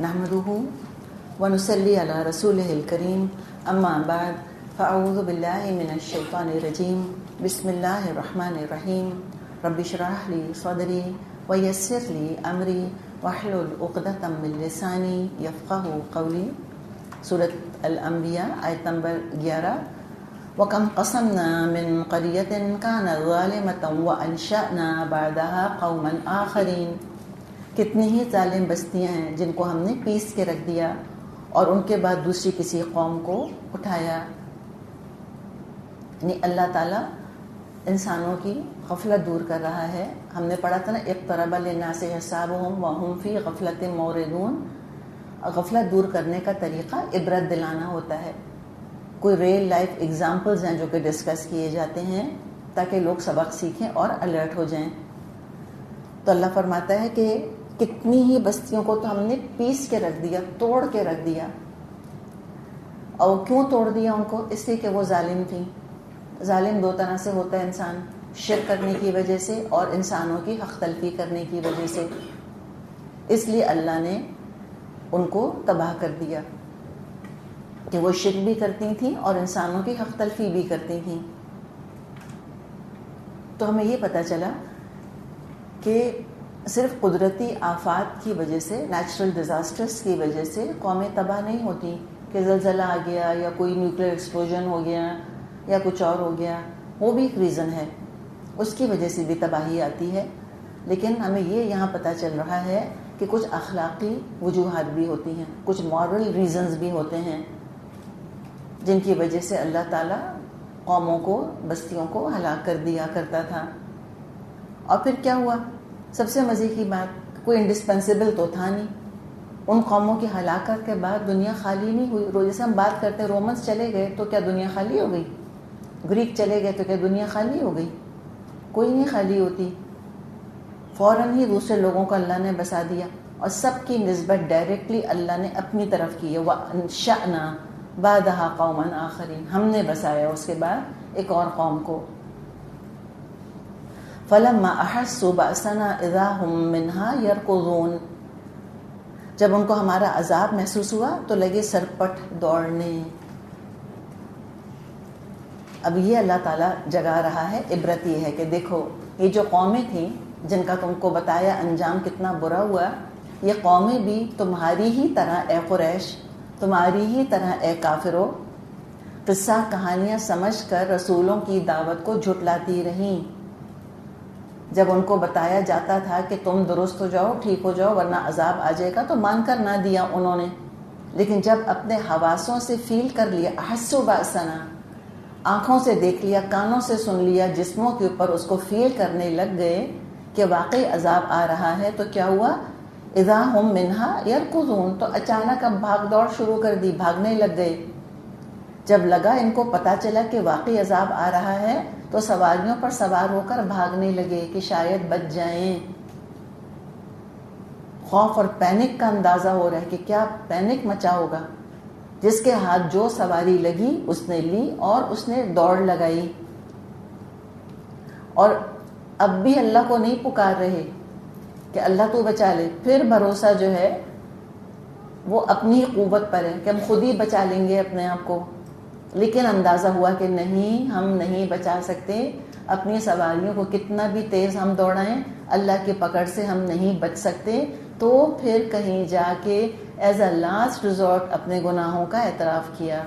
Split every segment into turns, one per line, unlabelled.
نحمده ونصلي على رسوله الكريم اما بعد فاعوذ بالله من الشيطان الرجيم بسم الله الرحمن الرحيم رب اشرح لي صدري ويسر لي امري واحلل عقدة من لساني يفقهوا قولي. سورة الانبیاء آیت نمبر 11. وَكَمْ قَصَمْنَا مِنْ قَرْيَةٍ كَانَتْ ظَالِمَةً وَأَنشَأْنَا بَعْدَهَا قَوْمًا آخَرِينَ. کتنی ہی ظالم بستیاں ہیں جن کو ہم نے پیس کے رکھ دیا اور ان کے بعد دوسری کسی قوم کو اٹھایا. یعنی اللہ تعالیٰ انسانوں کی غفلت دور کر رہا ہے. ہم نے پڑھا تھا نا اقترب للناس حسابهم وهم فی غفلۃ معرضون. غفلت دور کرنے کا طریقہ عبرت دلانا ہوتا ہے. کوئی ریئل لائف ایگزامپلز ہیں جو کہ ڈسکس کیے جاتے ہیں تاکہ لوگ سبق سیکھیں اور الرٹ ہو جائیں. تو اللہ فرماتا ہے کہ کتنی ہی بستیوں کو تو ہم نے پیس کے رکھ دیا, توڑ کے رکھ دیا. اور کیوں توڑ دیا ان کو؟ اس لیے کہ وہ ظالم تھیں. ظالم دو طرح سے ہوتا ہے انسان, شرک کرنے کی وجہ سے اور انسانوں کی حق تلفی کرنے کی وجہ سے. اس لیے اللہ نے ان کو تباہ کر دیا کہ وہ شرک بھی کرتی تھیں اور انسانوں کی حق تلفی بھی کرتی تھیں. تو ہمیں یہ پتہ چلا کہ صرف قدرتی آفات کی وجہ سے, نیچرل ڈیزاسٹرز کی وجہ سے قومیں تباہ نہیں ہوتی کہ زلزلہ آ گیا یا کوئی نیوکلیر ایکسپلوژن ہو گیا یا کچھ اور ہو گیا. وہ بھی ایک ریزن ہے, اس کی وجہ سے بھی تباہی آتی ہے. لیکن ہمیں یہ یہاں پتہ چل رہا ہے کہ کچھ اخلاقی وجوہات بھی ہوتی ہیں, کچھ مورل ریزنز بھی ہوتے ہیں جن کی وجہ سے اللہ تعالیٰ قوموں کو, بستیوں کو ہلاک کر دیا کرتا تھا. اور پھر کیا ہوا؟ سب سے مزے کی بات, کوئی انڈسپینسیبل تو تھا نہیں. ان قوموں کی ہلاکت کے بعد دنیا خالی نہیں ہوئی. جیسے ہم بات کرتے ہیں رومنس چلے گئے تو کیا دنیا خالی ہو گئی؟ گریک چلے گئے تو کیا دنیا خالی ہو گئی؟ کوئی نہیں خالی ہوتی. فوراً ہی دوسرے لوگوں کو اللہ نے بسا دیا اور سب کی نسبت ڈائریکٹلی اللہ نے اپنی طرف کی ہے. وَأَنشَأْنَا بَعْدَهَا قَوْمًا آخَرِينَ. ہم نے بسایا اس کے بعد ایک اور قوم کو. فَلَمَّا أَحَسُّوا بَأْسَنَا إِذَا هُمْ مِنْهَا يَرْكُضُونَ. جب ان کو ہمارا عذاب محسوس ہوا تو لگے سرپٹ دوڑنے. اب یہ اللہ تعالیٰ جگا رہا ہے, عبرت یہ ہے کہ دیکھو یہ جو قومیں تھیں جن کا تم کو بتایا انجام کتنا برا ہوا, یہ قومیں بھی تمہاری ہی طرح اے قریش, تمہاری ہی طرح اے کافرو, قصہ کہانیاں سمجھ کر رسولوں کی دعوت کو جھٹلاتی رہیں. جب ان کو بتایا جاتا تھا کہ تم درست ہو جاؤ, ٹھیک ہو جاؤ ورنہ عذاب آ جائے گا, تو مان کر نہ دیا انہوں نے. لیکن جب اپنے حواسوں سے فیل کر لیا, احسوا بأسنا, آنکھوں سے دیکھ لیا, کانوں سے سن لیا, جسموں کے اوپر اس کو فیل کرنے لگ گئے کہ واقعی عذاب آ رہا ہے, تو کیا ہوا؟ اذا ہم منہا یرکضون. تو اچانک اب بھاگ دوڑ شروع کر دی, بھاگنے لگ گئے. جب لگا ان کو پتہ چلا کہ واقعی عذاب آ رہا ہے تو سواریوں پر سوار ہو کر بھاگنے لگے کہ شاید بچ جائیں. خوف اور پینک کا اندازہ ہو رہا ہے کہ کیا پینک مچا ہوگا. جس کے ہاتھ جو سواری لگی اس نے لی اور اس نے دوڑ لگائی. اور اب بھی اللہ کو نہیں پکار رہے کہ اللہ تو بچا لے. پھر بھروسہ جو ہے وہ اپنی ہی قوت پر ہے کہ ہم خود ہی بچا لیں گے اپنے آپ کو. لیکن اندازہ ہوا کہ نہیں, ہم نہیں بچا سکتے. اپنی سواریوں کو کتنا بھی تیز ہم دوڑائیں, اللہ کی پکڑ سے ہم نہیں بچ سکتے. تو پھر کہیں جا کے ایز اے لاسٹ ریزورٹ اپنے گناہوں کا اعتراف کیا.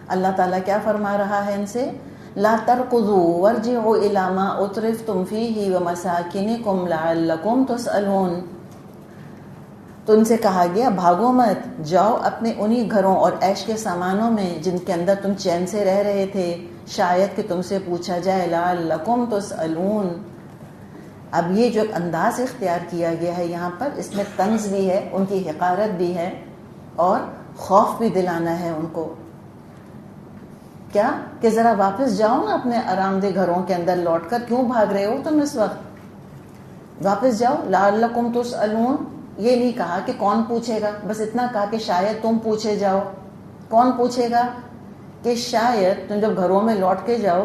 اللہ تعالیٰ کیا فرما رہا ہے ان سے؟ لا ترکضوا وارجعوا الی ما اترفتم فیہ ومساکنکم لعلکم تسألون. تو ان سے کہا گیا بھاگو مت, جاؤ اپنے انہی گھروں اور عیش کے سامانوں میں جن کے اندر تم چین سے رہ رہے تھے, شاید کہ تم سے پوچھا جائے. لعلکم تسألون. اب یہ جو انداز اختیار کیا گیا ہے یہاں پر, اس میں طنز بھی ہے, ان کی حقارت بھی ہے اور خوف بھی دلانا ہے ان کو. کیا کہ ذرا واپس جاؤ نا اپنے آرام دہ گھروں کے اندر لوٹ کر. کیوں بھاگ رہے ہو تم اس وقت؟ واپس جاؤ. لعلکم تسألون. یہ نہیں کہا کہ کون پوچھے گا, بس اتنا کہا کہ شاید تم پوچھے جاؤ. کون پوچھے گا؟ کہ شاید تم جب گھروں میں لوٹ کے جاؤ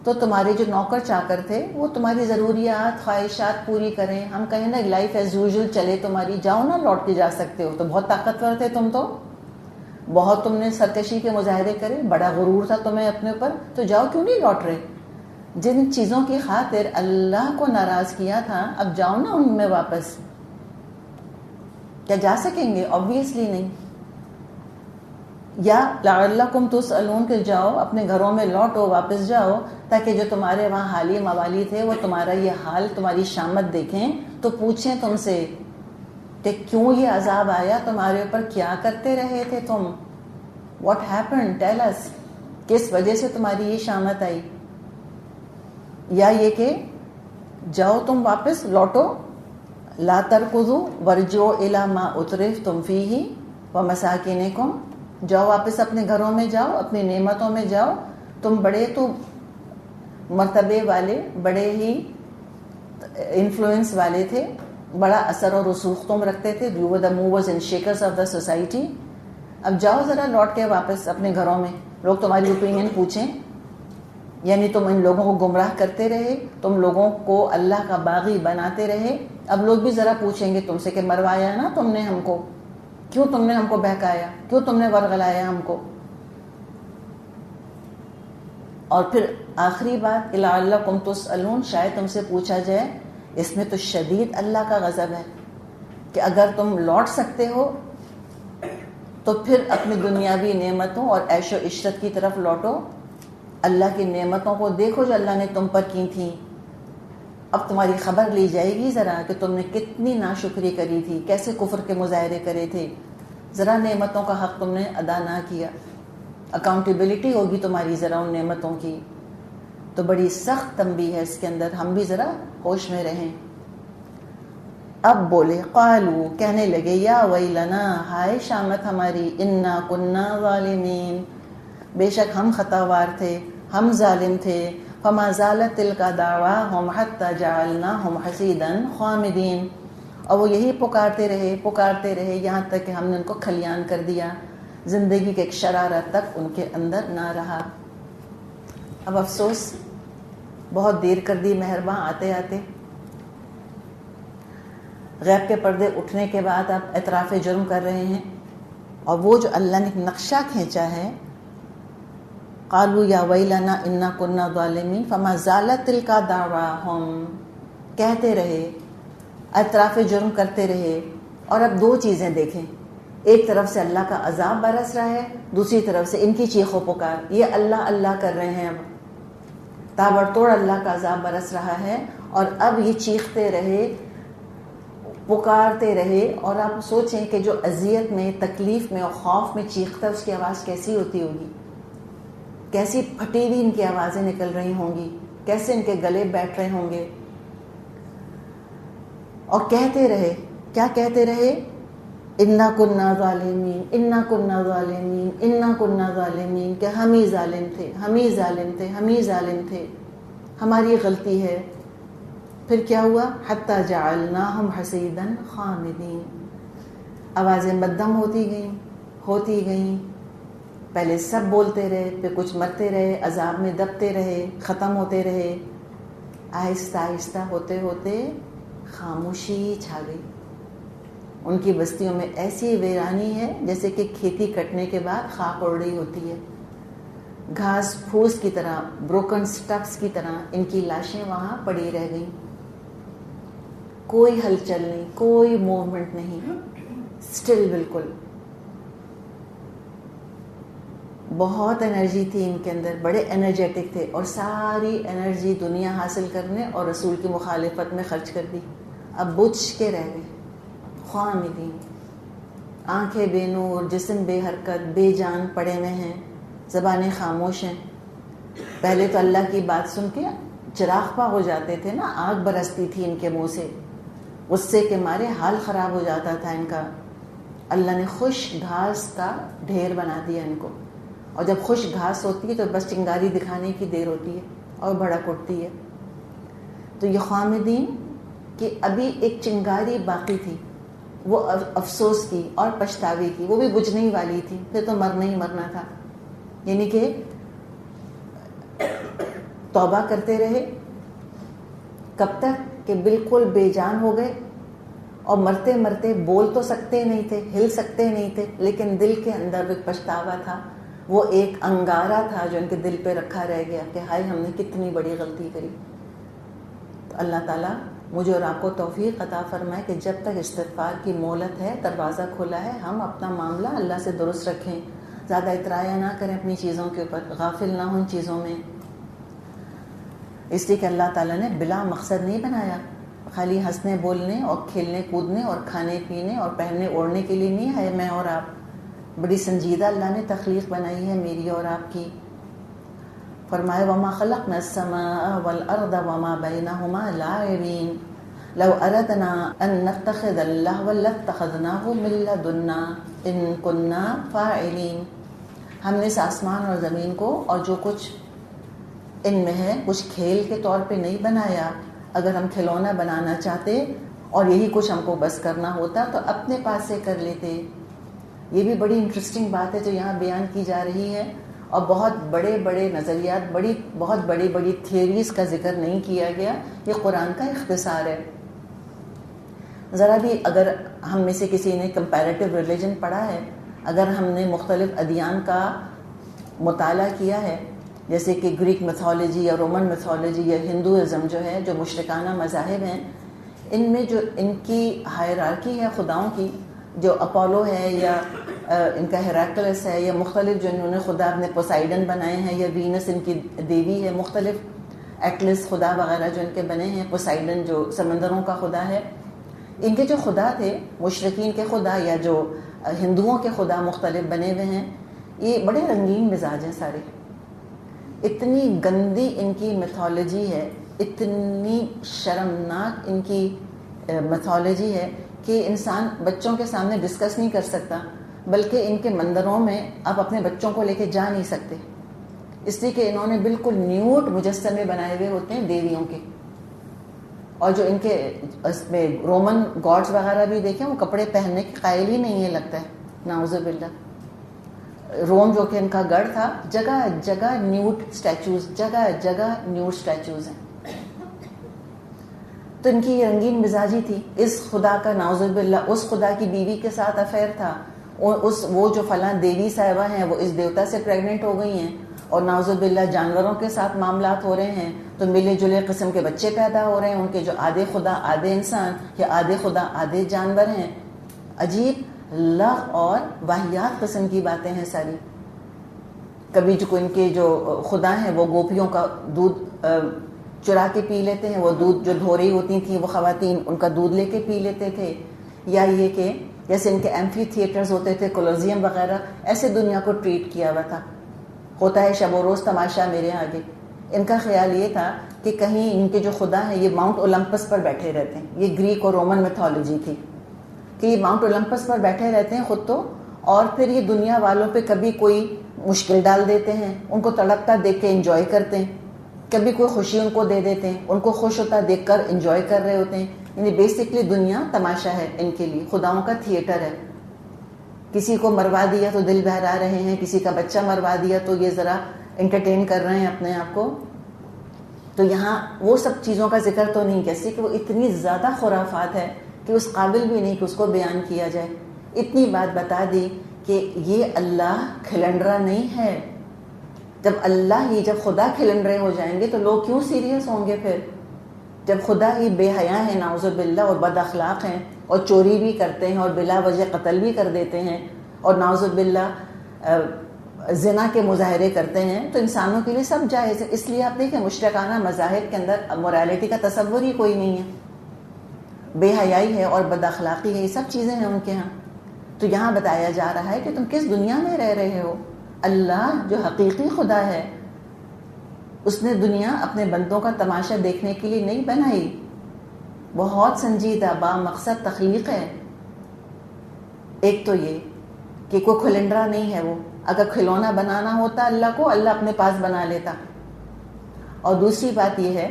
تو تمہارے جو نوکر چاکر تھے وہ تمہاری ضروریات خواہشات پوری کریں. ہم کہیں نا لائف ایز یوزول چلے تمہاری, جاؤ نا, لوٹ کے جا سکتے ہو. تو بہت طاقتور تھے تم, تو بہت تم نے سرکشی کے مظاہرے کرے, بڑا غرور تھا تمہیں اپنے اوپر, تو جاؤ کیوں نہیں لوٹ رہے؟ جن چیزوں کی خاطر اللہ کو ناراض کیا تھا اب جاؤ نا ان میں واپس. کیا جا سکیں گے؟ آبویسلی نہیں. یا لعلکم تسألون کہ جاؤ اپنے گھروں میں لوٹو, واپس جاؤ, تاکہ جو تمہارے وہاں حالی موالی تھے وہ تمہارا یہ حال, تمہاری شامت دیکھیں تو پوچھیں تم سے کہ کیوں یہ عذاب آیا تمہارے اوپر, کیا کرتے رہے تھے تم, واٹ ہیپنڈ, ٹیل اس, کس وجہ سے تمہاری یہ شامت آئی. یا یہ کہ جاؤ تم واپس لوٹو, لا ترکضوا وارجعوا الی ما اترفتم فیہ ومساکنکم, جاؤ واپس اپنے گھروں میں جاؤ, اپنی نعمتوں میں جاؤ. تم بڑے تو مرتبے والے, بڑے ہی انفلوئنس والے تھے, بڑا اثر و رسوخ تم رکھتے تھے, you were the movers and shakers of the society. اب جاؤ ذرا لوٹ کے واپس اپنے گھروں میں, لوگ تمہاری اوپینین پوچھیں. یعنی تم ان لوگوں کو گمراہ کرتے رہے, تم لوگوں کو اللہ کا باغی بناتے رہے, اب لوگ بھی ذرا پوچھیں گے تم سے کہ مروایا نا تم نے ہم کو, کیوں تم نے ہم کو بہکایا, کیوں تم نے ورغلایا ہم کو. اور پھر آخری بات, لعلکم تسألون, شاید تم سے پوچھا جائے. اس میں تو شدید اللہ کا غضب ہے کہ اگر تم لوٹ سکتے ہو تو پھر اپنی دنیاوی نعمتوں اور عیش و عشرت کی طرف لوٹو. اللہ کی نعمتوں کو دیکھو جو اللہ نے تم پر کی تھیں. اب تمہاری خبر لی جائے گی ذرا کہ تم نے کتنی ناشکری کری تھی, کیسے کفر کے مظاہرے کرے تھے, ذرا نعمتوں کا حق تم نے ادا نہ کیا. اکاؤنٹیبلٹی ہوگی تمہاری ذرا ان نعمتوں کی. تو بڑی سخت تنبیہ ہے اس کے اندر, ہم بھی ذرا ہوش میں رہیں. اب بولے, قالو, کہنے لگے, یا ویلنا, ہائے شامت ہماری, انا کنا ظالمین, بے شک ہم خطاوار تھے, ہم ظالم تھے. فما زالت تلک دعواہم حتی جعلناہم حصیدا خامدین, اور وہ یہی پکارتے رہے یہاں تک کہ ہم نے ان کو کھلیان کر دیا, زندگی کے ایک شرارت تک ان کے اندر نہ رہا. اب افسوس, بہت دیر کر دی مہرباں آتے آتے. غیب کے پردے اٹھنے کے بعد آپ اعتراف جرم کر رہے ہیں, اور وہ جو اللہ نے نقشہ کھینچا ہے, قالوا یا ویلنا انا کنا ظالمین فما زالت تلک دعواہم, کہتے رہے, اعتراف جرم کرتے رہے. اور اب دو چیزیں دیکھیں, ایک طرف سے اللہ کا عذاب برس رہا ہے, دوسری طرف سے ان کی چیخ و پکار. یہ اللہ اللہ کر رہے ہیں, اب تابڑ توڑ اللہ کا عذاب برس رہا ہے, اور اب یہ چیختے رہے, پکارتے رہے. اور آپ سوچیں کہ جو اذیت میں, تکلیف میں اور خوف میں چیختا ہے, اس کی آواز کیسی ہوتی ہوگی, کیسی پھٹی ہوئی ان کی آوازیں نکل رہی ہوں گی, کیسے ان کے گلے بیٹھ رہے ہوں گے. اور کہتے رہے, کیا کہتے رہے, انا کنا ظالمین, انا کنا ظالمین, انا کنا ظالمین, کہ ہم ہی ظالم تھے, ہم ہی ظالم تھے, ہم ہی ظالم تھے, ہماری غلطی ہے. پھر کیا ہوا, حتی جعلناہم حصیدا خامدین, آوازیں مدھم ہوتی گئیں. پہلے سب بولتے رہے, پھر کچھ مرتے رہے, عذاب میں دبتے رہے, ختم ہوتے رہے. آہستہ آہستہ ہوتے ہوتے خاموشی چھا گئی. ان کی بستیوں میں ایسی ویرانی ہے جیسے کہ کھیتی کٹنے کے بعد خاک اڑ رہی ہوتی ہے, گھاس پھوس کی طرح, بروکن سٹکس کی طرح ان کی لاشیں وہاں پڑی رہ گئیں. کوئی ہلچل نہیں, کوئی موومنٹ نہیں, سٹل بالکل. بہت انرجی تھی ان کے اندر, بڑے انرجیٹک تھے, اور ساری انرجی دنیا حاصل کرنے اور رسول کی مخالفت میں خرچ کر دی. اب بجھ کے رہ گئے, خامدین, آنکھیں بے نور, جسم بے حرکت, بے جان پڑے ہوئے ہیں, زبانیں خاموش ہیں. پہلے تو اللہ کی بات سن کے چراغ پا ہو جاتے تھے نا, آگ برستی تھی ان کے منہ سے, غصے کے مارے حال خراب ہو جاتا تھا ان کا. اللہ نے خشک گھاس کا ڈھیر بنا دیا ان کو, اور جب خشک گھاس ہوتی ہے تو بس چنگاری دکھانے کی دیر ہوتی ہے اور بھڑک اٹھتی ہے. تو یہ خامدین کہ ابھی ایک چنگاری باقی تھی, وہ افسوس کی اور پچھتاوے کی, وہ بھی بجھنے والی تھی, پھر تو مرنا ہی مرنا تھا. یعنی کہ توبہ کرتے رہے. کب تک کہ بالکل بے جان ہو گئے اور مرتے مرتے بول تو سکتے نہیں تھے, ہل سکتے نہیں تھے, لیکن دل کے اندر ایک پچھتاوا تھا, وہ ایک انگارہ تھا جو ان کے دل پہ رکھا رہ گیا کہ ہائے ہم نے کتنی بڑی غلطی کری. تو اللہ تعالیٰ مجھے اور آپ کو توفیق عطا فرمائے کہ جب تک استغفار کی مہلت ہے, دروازہ کھلا ہے, ہم اپنا معاملہ اللہ سے درست رکھیں, زیادہ اطراء نہ کریں اپنی چیزوں کے اوپر, غافل نہ ہوں ان چیزوں میں. اس لیے کہ اللہ تعالیٰ نے بلا مقصد نہیں بنایا, خالی ہنسنے بولنے اور کھیلنے کودنے اور کھانے پینے اور پہننے اوڑھنے کے لیے نہیں ہے میں اور آپ. بڑی سنجیدہ اللہ نے تخلیق بنائی ہے میری اور آپ کی. فرمائے وما خلقنا السماء والارض وما بينهما لاعبين لو اردنا ان نتخذ اللهوا لاتخذناه من لدنا ان كنا فاعلين. ہم نے اس آسمان اور زمین کو اور جو کچھ ان میں ہے کچھ کھیل کے طور پہ نہیں بنایا. اگر ہم کھلونا بنانا چاہتے اور یہی کچھ ہم کو بس کرنا ہوتا تو اپنے پاس سے کر لیتے. یہ بھی بڑی انٹرسٹنگ بات ہے جو یہاں بیان کی جا رہی ہے, اور بہت بڑے بڑے نظریات, بہت بڑی بڑی تھیوریز کا ذکر نہیں کیا گیا. یہ قرآن کا اختصار ہے. ذرا بھی اگر ہم میں سے کسی نے کمپیریٹیو ریلیجن پڑھا ہے, اگر ہم نے مختلف ادیان کا مطالعہ کیا ہے, جیسے کہ گریک میتھولوجی یا رومن میتھولوجی یا ہندوازم جو ہے, جو مشرکانہ مذاہب ہیں, ان میں جو ان کی ہائرارکی ہے خداؤں کی, جو اپولو ہے یا ان کا ہیراکلس ہے, یا مختلف جو انہوں نے خدا اپنے پوسائیڈن بنائے ہیں, یا وینس ان کی دیوی ہے, مختلف ایٹلس خدا وغیرہ جو ان کے بنے ہیں, پوسائیڈن جو سمندروں کا خدا ہے. ان کے جو خدا تھے مشرکین کے خدا یا جو ہندوؤں کے خدا مختلف بنے ہوئے ہیں, یہ بڑے رنگین مزاج ہیں سارے. اتنی گندی ان کی میتھولوجی ہے, اتنی شرمناک ان کی میتھولوجی ہے کہ انسان بچوں کے سامنے ڈسکس نہیں کر سکتا, بلکہ ان کے مندروں میں آپ اپنے بچوں کو لے کے جا نہیں سکتے, اس لیے کہ انہوں نے بالکل نیوٹ مجسمے بنائے ہوئے ہوتے ہیں دیویوں کے. اور جو ان کے اس میں رومن گاڈز وغیرہ بھی دیکھیں, وہ کپڑے پہننے کے قائل ہی نہیں ہے لگتا ہے, نعوذ باللہ. روم جو کہ ان کا گڑھ تھا, جگہ جگہ نیوٹ سٹیچوز, جگہ جگہ نیوٹ سٹیچوز ہیں. تو ان کی یہ رنگین مزاجی تھی. اس خدا کا نعوذ باللہ اس خدا کی بیوی کے ساتھ افیئر تھا, وہ جو فلاں دیوی صاحبہ ہیں وہ اس دیوتا سے پریگننٹ ہو گئی ہیں, اور نعوذ باللہ جانوروں کے ساتھ معاملات ہو رہے ہیں, تو ملے جلے قسم کے بچے پیدا ہو رہے ہیں ان کے, جو آدھے خدا آدھے انسان یا آدھے خدا آدھے جانور ہیں. عجیب لغ اور واہیات قسم کی باتیں ہیں ساری. کبھی جو ان کے جو خدا ہیں وہ گوپیوں کا دودھ چرا کے پی لیتے ہیں, وہ دودھ جو دھو رہی ہوتی تھیں وہ خواتین ان کا دودھ لے کے پی لیتے تھے. یا یہ کہ جیسے ان کے ایمفی تھیٹرز ہوتے تھے, کولوزیم وغیرہ, ایسے دنیا کو ٹریٹ کیا ہوا تھا. ہوتا ہے شب و روز تماشا میرے آگے. ان کا خیال یہ تھا کہ کہیں ان کے جو خدا ہیں یہ ماؤنٹ اولمپس پر بیٹھے رہتے ہیں. یہ گریک اور رومن میتھولوجی تھی کہ یہ ماؤنٹ اولمپس پر بیٹھے رہتے ہیں خود تو, اور پھر یہ دنیا والوں پہ کبھی کوئی مشکل ڈال دیتے ہیں, ان کو تڑپتا دیکھ کے انجوائے کرتے ہیں, کبھی کوئی خوشی ان کو دے دیتے ہیں, ان کو خوش ہوتا دیکھ کر انجوائے کر رہے ہوتے ہیں. یعنی بیسکلی دنیا تماشا ہے ان کے لیے, خداؤں کا تھیٹر ہے. کسی کو مروا دیا تو دل بہلا رہے ہیں, کسی کا بچہ مروا دیا تو یہ ذرا انٹرٹین کر رہے ہیں اپنے آپ کو. تو یہاں وہ سب چیزوں کا ذکر تو نہیں, کیسے کہ وہ اتنی زیادہ خرافات ہے کہ اس قابل بھی نہیں کہ اس کو بیان کیا جائے. اتنی بات بتا دی کہ یہ اللہ کھلنڈرا نہیں ہے. جب اللہ ہی, جب خدا کھلنڈرے ہو جائیں گے تو لوگ کیوں سیریس ہوں گے پھر؟ جب خدا ہی بے حیا ہیں نعوذ باللہ اور بد اخلاق ہیں اور چوری بھی کرتے ہیں اور بلا وجہ قتل بھی کر دیتے ہیں اور نعوذ باللہ زنا کے مظاہرے کرتے ہیں, تو انسانوں کے لیے سب جائز ہے. اس لیے آپ دیکھیں مشرکانہ مذاہب کے اندر موریلٹی کا تصور ہی کوئی نہیں ہے, بے حیائی ہے اور بد اخلاقی ہے, یہ سب چیزیں ہیں ان کے ہاں. تو یہاں بتایا جا رہا ہے کہ تم کس دنیا میں رہ رہے ہو. اللہ جو حقیقی خدا ہے اس نے دنیا اپنے بندوں کا تماشا دیکھنے کے لیے نہیں بنائی. بہت سنجیدہ با مقصد تخلیق ہے. ایک تو یہ کہ کوئی کھلنڈرا نہیں ہے وہ, اگر کھلونا بنانا ہوتا اللہ کو, اللہ اپنے پاس بنا لیتا. اور دوسری بات یہ ہے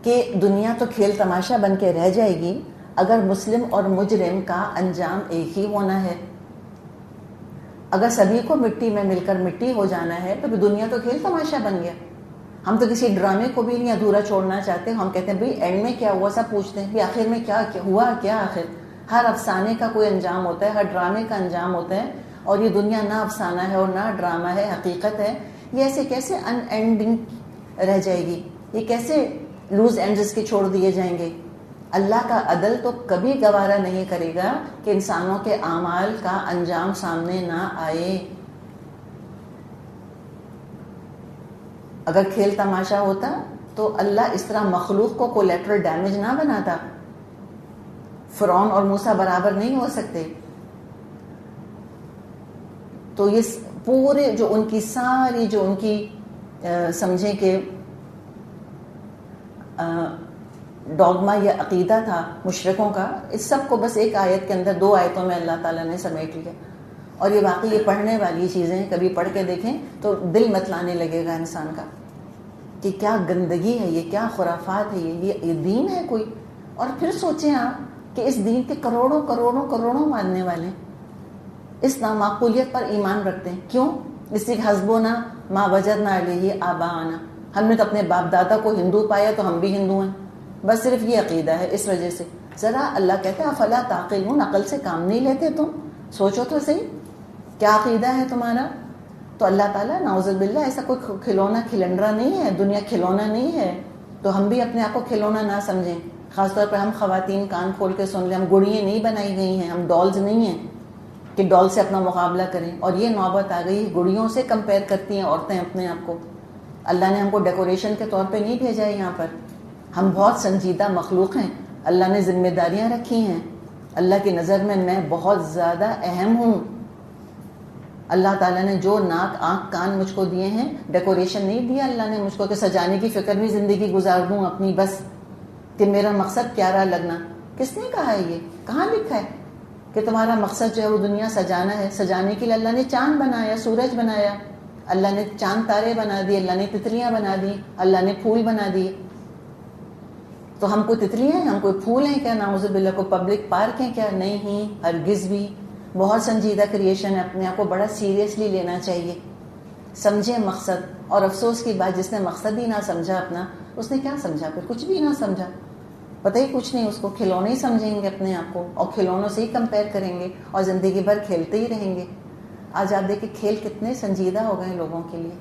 کہ دنیا تو کھیل تماشا بن کے رہ جائے گی اگر مسلم اور مجرم کا انجام ایک ہی ہونا ہے. اگر سبھی کو مٹی میں مل کر مٹی ہو جانا ہے تو دنیا تو کھیل تماشا بن گیا. ہم تو کسی ڈرامے کو بھی نہیں ادھورا چھوڑنا چاہتے. ہم کہتے ہیں بھئی اینڈ میں کیا ہوا, سب پوچھتے ہیں بھی آخر میں کیا ہوا, کیا آخر. ہر افسانے کا کوئی انجام ہوتا ہے, ہر ڈرامے کا انجام ہوتا ہے, اور یہ دنیا نہ افسانہ ہے اور نہ ڈرامہ ہے, حقیقت ہے. یہ ایسے کیسے ان اینڈنگ رہ جائے گی, یہ کیسے لوز اینڈز اس کے چھوڑ دیے جائیں گے. اللہ کا عدل تو کبھی گوارا نہیں کرے گا کہ انسانوں کے اعمال کا انجام سامنے نہ آئے. اگر کھیل تماشا ہوتا تو اللہ اس طرح مخلوق کو کولیٹرل ڈیمیج نہ بناتا. فرعون اور موسیٰ برابر نہیں ہو سکتے. تو یہ پورے جو ان کی ساری جو ان کی سمجھیں کہ ڈوگما یا عقیدہ تھا مشرکوں کا, اس سب کو بس ایک آیت کے اندر, 2 آیتوں میں اللہ تعالیٰ نے سمیٹ لیا. اور یہ واقعی یہ پڑھنے والی چیزیں ہیں, کبھی پڑھ کے دیکھیں تو دل متلانے لگے گا انسان کا کہ کیا گندگی ہے یہ, کیا خرافات ہے یہ دین ہے کوئی. اور پھر سوچیں آپ کہ اس دین کے کروڑوں کروڑوں کروڑوں ماننے والے اس نامعقولیت پر ایمان رکھتے ہیں. کیوں؟ اس لیے حسبنا ما وجدنا علیہ آباءنا, ہم نے تو اپنے باپ دادا کو ہندو پایا تو ہم بھی ہندو ہیں, بس صرف یہ عقیدہ ہے, اس وجہ سے. ذرا اللہ کہتے ہیں افلا تعقلون, عقل سے کام نہیں لیتے تم, سوچو تو صحیح کیا عقیدہ ہے تمہارا. تو اللہ تعالیٰ نعوذ باللہ ایسا کوئی کھلونا کھلنڈرا نہیں ہے, دنیا کھلونا نہیں ہے, تو ہم بھی اپنے آپ کو کھلونا نہ سمجھیں. خاص طور پر ہم خواتین کان کھول کے سن لیں, ہم گڑیاں نہیں بنائی گئی ہیں, ہم ڈالز نہیں ہیں کہ ڈال سے اپنا مقابلہ کریں. اور یہ نوبت آ گئی, گڑیوں سے کمپیئر کرتی ہیں عورتیں اپنے آپ کو. اللہ نے ہم کو ڈیکوریشن کے طور پہ نہیں بھیجا ہے یہاں پر. ہم بہت سنجیدہ مخلوق ہیں, اللہ نے ذمہ داریاں رکھی ہیں. اللہ کی نظر میں بہت زیادہ اہم ہوں. اللہ تعالیٰ نے جو ناک آنکھ کان مجھ کو دیے ہیں, ڈیکوریشن نہیں دیا اللہ نے مجھ کو کہ سجانے کی فکر بھی زندگی گزار دوں اپنی, بس کہ میرا مقصد پیارا لگنا. کس نے کہا ہے یہ, کہاں لکھا ہے کہ تمہارا مقصد جو ہے وہ دنیا سجانا ہے؟ سجانے کے لیے اللہ نے چاند بنایا, سورج بنایا, اللہ نے چاند تارے بنا دیے, اللہ نے تتلیاں بنا دی, اللہ نے پھول بنا دیے. تو ہم کوئی تتلیاں ہیں, ہم کوئی پھول ہیں کیا؟ نعوذ باللہ. کوئی پبلک پارک ہیں کیا؟ نہیں, ہرگز بھی. بہت سنجیدہ کریشن ہے, اپنے آپ کو بڑا سیریسلی لینا چاہیے. سمجھے مقصد. اور افسوس کی بات, جس نے مقصد ہی نہ سمجھا اپنا, اس نے کیا سمجھا پھر؟ کچھ بھی نہ سمجھا, پتہ ہی کچھ نہیں اس کو. کھلونے ہی سمجھیں گے اپنے آپ کو, اور کھلونوں سے ہی کمپیئر کریں گے, اور زندگی بھر کھیلتے ہی رہیں گے. آج آپ دیکھیں کھیل کتنے سنجیدہ ہو گئے ہیں لوگوں کے لیے.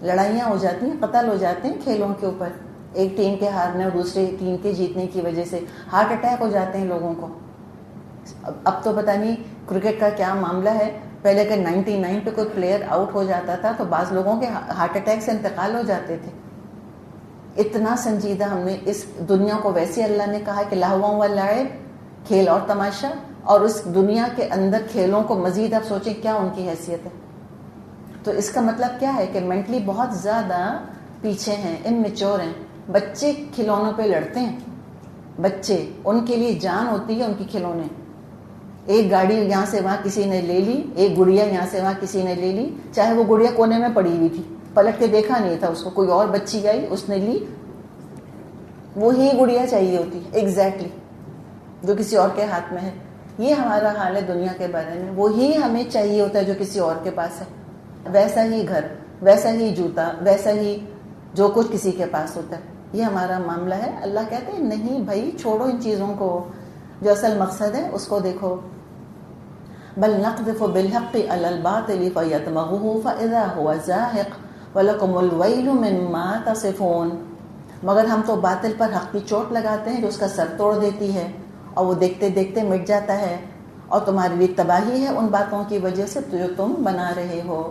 لڑائیاں ہو جاتی ہیں, قتل ہو جاتے ہیں کھیلوں کے اوپر, ایک ٹیم کے ہارنے اور دوسرے ٹیم کے جیتنے کی وجہ سے. ہارٹ اٹیک ہو جاتے ہیں لوگوں کو. اب تو پتہ نہیں کرکٹ کا کیا معاملہ ہے. پہلے کہ 99 پہ کوئی پلیئر آؤٹ ہو جاتا تھا تو بعض لوگوں کے ہارٹ اٹیک سے انتقال ہو جاتے تھے. اتنا سنجیدہ ہم نے اس دنیا کو, ویسے اللہ نے کہا کہ لہو و لعب, کھیل اور تماشا, اور اس دنیا کے اندر کھیلوں کو مزید آپ سوچیں کیا ان کی حیثیت ہے. تو اس کا مطلب کیا ہے کہ مینٹلی بہت زیادہ پیچھے ہیں, اممیچور ہیں. بچے کھلونوں پہ لڑتے ہیں, بچے, ان کے لیے جان ہوتی ہے ان کی کھلونے. ایک گاڑی یہاں سے وہاں کسی نے لے لی, ایک گڑیا یہاں سے وہاں کسی نے لے لی, چاہے وہ گڑیا کونے میں پڑی ہوئی تھی, پلٹ کے دیکھا نہیں تھا اس کو, کوئی اور بچی آئی اس نے لی, وہی گڑیا چاہیے ہوتی ہے ایگزیکٹلی جو کسی اور کے ہاتھ میں ہے. یہ ہمارا حال ہے دنیا کے بارے میں, وہی ہمیں چاہیے ہوتا ہے جو کسی اور کے پاس ہے. ویسا ہی گھر, ویسا ہی جوتا, ویسا ہی جو کچھ کسی کے پاس ہوتا ہے. یہ ہمارا معاملہ ہے. اللہ کہتے ہیں نہیں بھائی, چھوڑو ان چیزوں کو, جو اصل مقصد ہے اس کو دیکھو. بل نقذف بالحق على الباطل فيدمغه فاذا هو زاهق ولكم الويل مما تصفون. مگر ہم تو باطل پر حق کی چوٹ لگاتے ہیں جو اس کا سر توڑ دیتی ہے, اور وہ دیکھتے دیکھتے مٹ جاتا ہے, اور تمہارے لیے تباہی ہے ان باتوں کی وجہ سے جو تم بنا رہے ہو.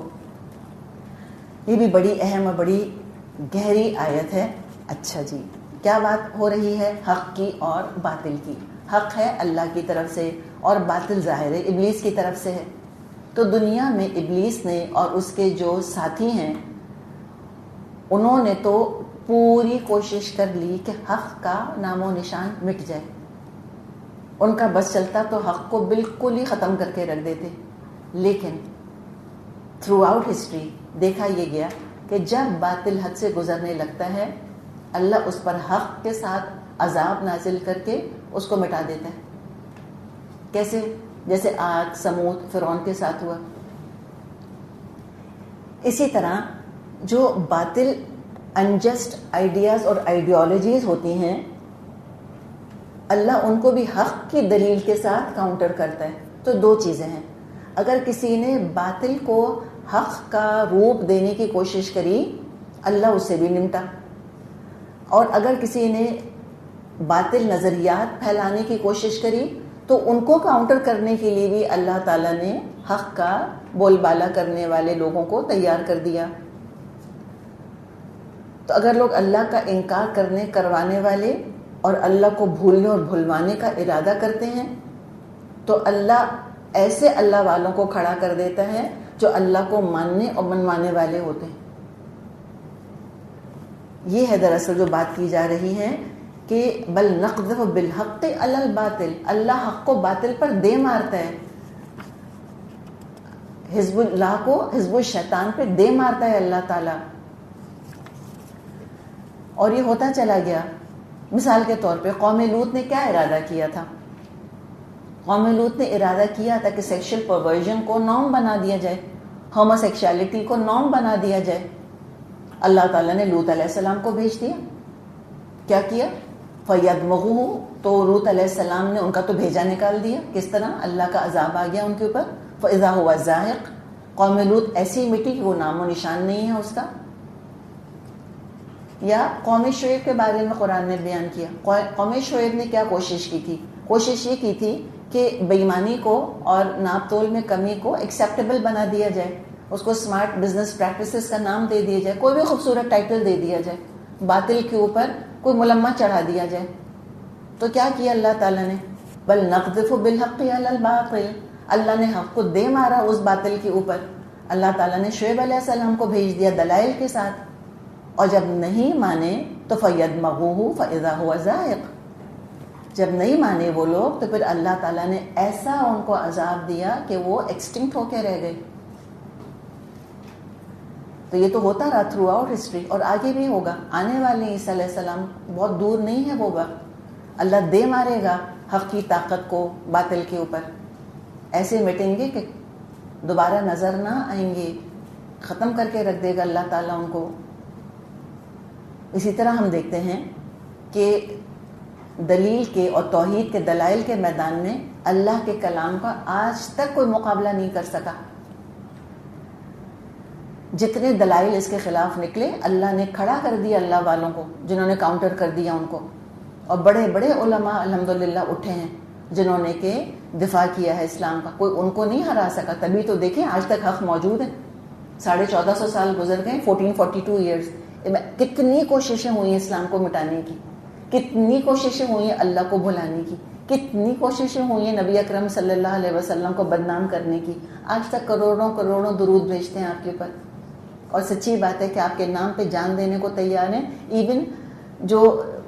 یہ بھی بڑی اہم اور بڑی گہری آیت ہے. اچھا جی, کیا بات ہو رہی ہے؟ حق کی اور باطل کی. حق ہے اللہ کی طرف سے, اور باطل ظاہر ہے ابلیس کی طرف سے ہے. تو دنیا میں ابلیس نے اور اس کے جو ساتھی ہیں, انہوں نے تو پوری کوشش کر لی کہ حق کا نام و نشان مٹ جائے. ان کا بس چلتا تو حق کو بالکل ہی ختم کر کے رکھ دیتے. لیکن تھرو آؤٹ ہسٹری دیکھا یہ گیا کہ جب باطل حد سے گزرنے لگتا ہے, اللہ اس پر حق کے ساتھ عذاب نازل کر کے اس کو مٹا دیتا ہے. کیسے؟ جیسے آگ, سمود, فرعون کے ساتھ ہوا. اسی طرح جو باطل انجسٹ آئیڈیاز اور آئیڈیالوجیز ہوتی ہیں، اللہ ان کو بھی حق کی دلیل کے ساتھ کاؤنٹر کرتا ہے. تو دو چیزیں ہیں، اگر کسی نے باطل کو حق کا روپ دینے کی کوشش کری اللہ اسے بھی نمٹا، اور اگر کسی نے باطل نظریات پھیلانے کی کوشش کری تو ان کو کاؤنٹر کرنے کے لیے بھی اللہ تعالیٰ نے حق کا بول بالا کرنے والے لوگوں کو تیار کر دیا. تو اگر لوگ اللہ کا انکار کروانے والے اور اللہ کو بھولنے اور بھلوانے کا ارادہ کرتے ہیں تو اللہ ایسے اللہ والوں کو کھڑا کر دیتا ہے جو اللہ کو ماننے اور منوانے والے ہوتے ہیں. یہ ہے دراصل جو بات کی جا رہی ہے کہ بل نقذف بالحق علی الباطل، اللہ حق کو باطل پر دے مارتا ہے، حزب اللہ کو حزب الشیطان پہ دے مارتا ہے اللہ تعالیٰ. اور یہ ہوتا چلا گیا. مثال کے طور پہ قوم لوط نے کیا ارادہ کیا تھا؟ قوم لوط نے ارادہ کیا تھا کہ سیکشل پرورژن کو نارم بنا دیا جائے، ہومو سیکشولیٹی کو نارم بنا دیا جائے. اللہ تعالیٰ نے لوط علیہ السلام کو بھیج دیا. کیا کیا؟ فَيَدْمَغُهُ، تو لوط علیہ السلام نے ان کا تو بھیجا نکال دیا. کس طرح؟ اللہ کا عذاب آ گیا ان کے اوپر. فَإِذَا هُوَ زَاهِقٌ، قوم لوط ایسی مٹی کہ وہ نام و نشان نہیں ہے اس کا. یا قوم شعیب کے بارے میں قرآن نے بیان کیا. قوم شعیب نے کیا کوشش کی تھی؟ کوشش یہ کی تھی کہ بے ایمانی کو اور ناپ تول میں کمی کو ایکسیپٹیبل بنا دیا جائے، اس کو اسمارٹ بزنس پریکٹسز کا نام دے دیا جائے، کوئی بھی خوبصورت ٹائٹل دے دیا جائے، باطل کے اوپر کوئی ملمہ چڑھا دیا جائے. تو کیا کیا اللہ تعالیٰ نے؟ بل نقذف بالحق علی الباطل، اللہ نے حق کو دے مارا اس باطل کے اوپر. اللہ تعالیٰ نے شعیب علیہ السلام کو بھیج دیا دلائل کے ساتھ، اور جب نہیں مانے تو فَيَدْمَغُوهُ فَإِذَا هُوَ زَاهِقٌ، جب نہیں مانے وہ لوگ تو پھر اللہ تعالیٰ نے ایسا ان کو عذاب دیا کہ وہ ایکسٹنکٹ ہو کے رہ گئے. تو یہ تو ہوتا رہا تھرو آؤٹ ہسٹری، اور آگے بھی ہوگا. آنے والے عیسیٰ علیہ السلام بہت دور نہیں ہے وہ وقت. اللہ دے مارے گا حق کی طاقت کو باطل کے اوپر، ایسے مٹیں گے کہ دوبارہ نظر نہ آئیں گے، ختم کر کے رکھ دے گا اللہ تعالیٰ ان کو. اسی طرح ہم دیکھتے ہیں کہ دلیل کے اور توحید کے دلائل کے میدان میں اللہ کے کلام کا آج تک کوئی مقابلہ نہیں کر سکا. جتنے دلائل اس کے خلاف نکلے اللہ نے کھڑا کر دیا اللہ والوں کو، جنہوں نے کاؤنٹر کر دیا ان کو. اور بڑے بڑے علماء الحمدللہ اٹھے ہیں جنہوں نے کہ دفاع کیا ہے اسلام کا، کوئی ان کو نہیں ہرا سکا. تبھی تو دیکھیں آج تک حق موجود ہے. 1450 سال گزر گئے، 1442 ایئرز. کتنی کوششیں ہوئی ہیں اسلام کو مٹانے کی، کتنی کوششیں ہوئی ہیں اللہ کو بھلانے کی، کتنی کوششیں ہوئی ہیں نبی اکرم صلی اللہ علیہ وسلم کو بدنام کرنے کی. آج تک کروڑوں کروڑوں درود بھیجتے ہیں آپ کے اوپر، اور سچی بات ہے کہ آپ کے نام پہ جان دینے کو تیار ہیں. ایون جو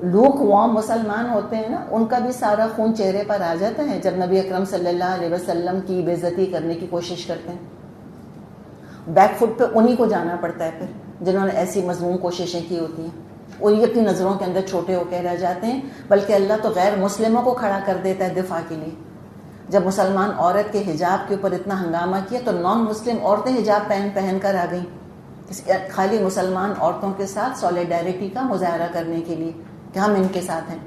لوک وارم مسلمان ہوتے ہیں نا، ان کا بھی سارا خون چہرے پر آ جاتا ہے جب نبی اکرم صلی اللہ علیہ وسلم کی بے عزتی کرنے کی کوشش کرتے ہیں. بیک فٹ پہ انہی کو جانا پڑتا ہے پھر، جنہوں نے ایسی مذموم کوششیں کی ہوتی ہیں. وہی اپنی نظروں کے اندر چھوٹے ہو کے رہ جاتے ہیں، بلکہ اللہ تو غیر مسلموں کو کھڑا کر دیتا ہے دفاع کے لیے. جب مسلمان عورت کے حجاب کے اوپر اتنا ہنگامہ کیا تو نان مسلم عورتیں حجاب پہن کر آ گئیں، خالی مسلمان عورتوں کے ساتھ سولیڈیرٹی کا مظاہرہ کرنے کے لیے کہ ہم ان کے ساتھ ہیں.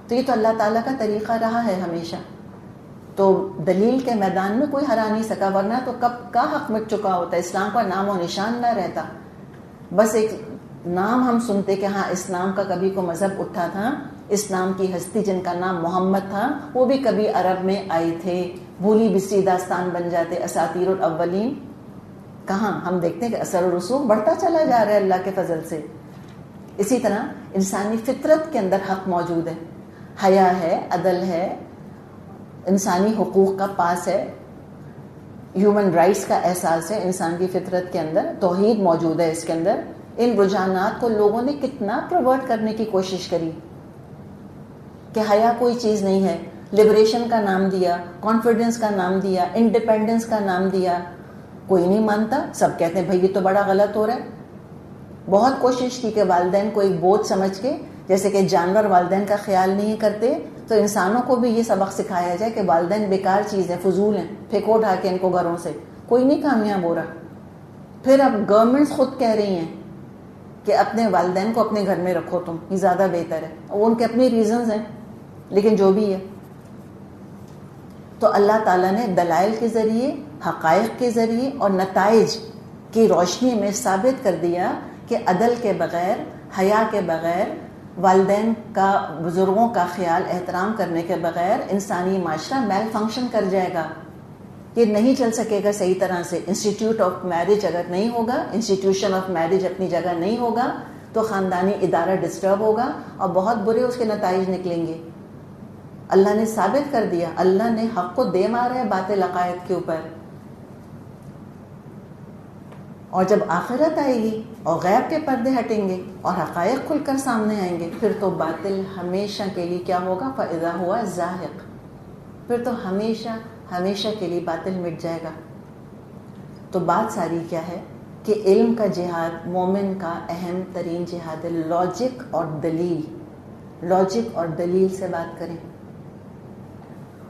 تو یہ تو اللہ تعالیٰ کا طریقہ رہا ہے ہمیشہ. تو دلیل کے میدان میں کوئی ہرا نہیں سکا، ورنہ تو کب کا حق مٹ چکا ہوتا، اسلام کا نام و نشان نہ رہتا. بس ایک نام ہم سنتے کہ ہاں اسلام کا کبھی کو مذہب اٹھا تھا. اسلام کی ہستی جن کا نام محمد تھا وہ بھی کبھی عرب میں آئے تھے، بھولی بسری داستان بن جاتے اساطیر الاولین. کہاں ہم دیکھتے ہیں کہ اثر و رسوخ بڑھتا چلا جا رہا ہے اللہ کے فضل سے. اسی طرح انسانی فطرت کے اندر حق موجود ہے، حیا ہے، عدل ہے، انسانی حقوق کا پاس ہے، ہیومن رائٹس کا احساس ہے انسان کی فطرت کے اندر، توحید موجود ہے اس کے اندر. ان رجحانات کو لوگوں نے کتنا پروورٹ کرنے کی کوشش کری کہ حیا کوئی چیز نہیں ہے. لبریشن کا نام دیا، کانفیڈنس کا نام دیا، انڈیپینڈنس کا نام دیا. کوئی نہیں مانتا، سب کہتے ہیں بھائی یہ تو بڑا غلط ہو رہا ہے. بہت کوشش کی کہ والدین کو ایک بوجھ سمجھ کے، جیسے کہ جانور والدین کا خیال نہیں کرتے، تو انسانوں کو بھی یہ سبق سکھایا جائے کہ والدین بیکار چیز ہے، فضول ہیں، پھینکو اٹھا کے ان کو گھروں سے. کوئی نہیں کامیاب ہو رہا. پھر اب گورنمنٹس خود کہہ رہی ہیں کہ اپنے والدین کو اپنے گھر میں رکھو تم، یہ زیادہ بہتر ہے. وہ ان کے اپنے ریزنز ہیں، لیکن جو بھی ہے. تو اللہ تعالیٰ نے دلائل کے ذریعے، حقائق کے ذریعے اور نتائج کی روشنی میں ثابت کر دیا کہ عدل کے بغیر، حیا کے بغیر، والدین کا، بزرگوں کا خیال احترام کرنے کے بغیر انسانی معاشرہ میل فنکشن کر جائے گا. یہ نہیں چل سکے گا صحیح طرح سے. انسٹیٹیوٹ آف میرج اگر نہیں ہوگا، انسٹیٹیوشن آف میرج اپنی جگہ نہیں ہوگا، تو خاندانی ادارہ ڈسٹرب ہوگا اور بہت برے اس کے نتائج نکلیں گے. اللہ نے ثابت کر دیا، اللہ نے حق کو دے مارا ہے باطل عقائد کے اوپر. اور جب آخرت آئے گی اور غیب کے پردے ہٹیں گے اور حقائق کھل کر سامنے آئیں گے، پھر تو باطل ہمیشہ کے لیے کیا ہوگا؟ فَإِذَا هُوَ زَاهِقٌ. پھر تو ہمیشہ کے لیے باطل مٹ جائے گا. تو بات ساری کیا ہے کہ علم کا جہاد مومن کا اہم ترین جہاد ہے. لاجک اور دلیل سے بات کریں.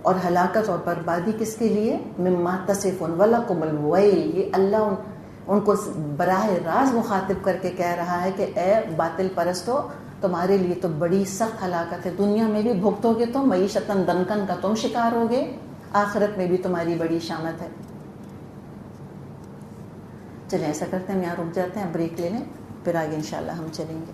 اور ہلاکت اور بربادی کس کے لیے؟ مما تصفون وَلَكُمُ الْوَيْلُ. یہ اللہ ان کو براہ راست مخاطب کر کے کہہ رہا ہے کہ اے باطل پرستو، تمہارے لیے تو بڑی سخت ہلاکت ہے. دنیا میں بھی بھگتو گے تم، معیشتاً دنکن کا تم شکار ہوگے، آخرت میں بھی تمہاری بڑی شامت ہے. چلیں ایسا کرتے ہیں، ہم یہاں رک جاتے ہیں، بریک لے لیں، پھر آگے انشاءاللہ ہم چلیں گے.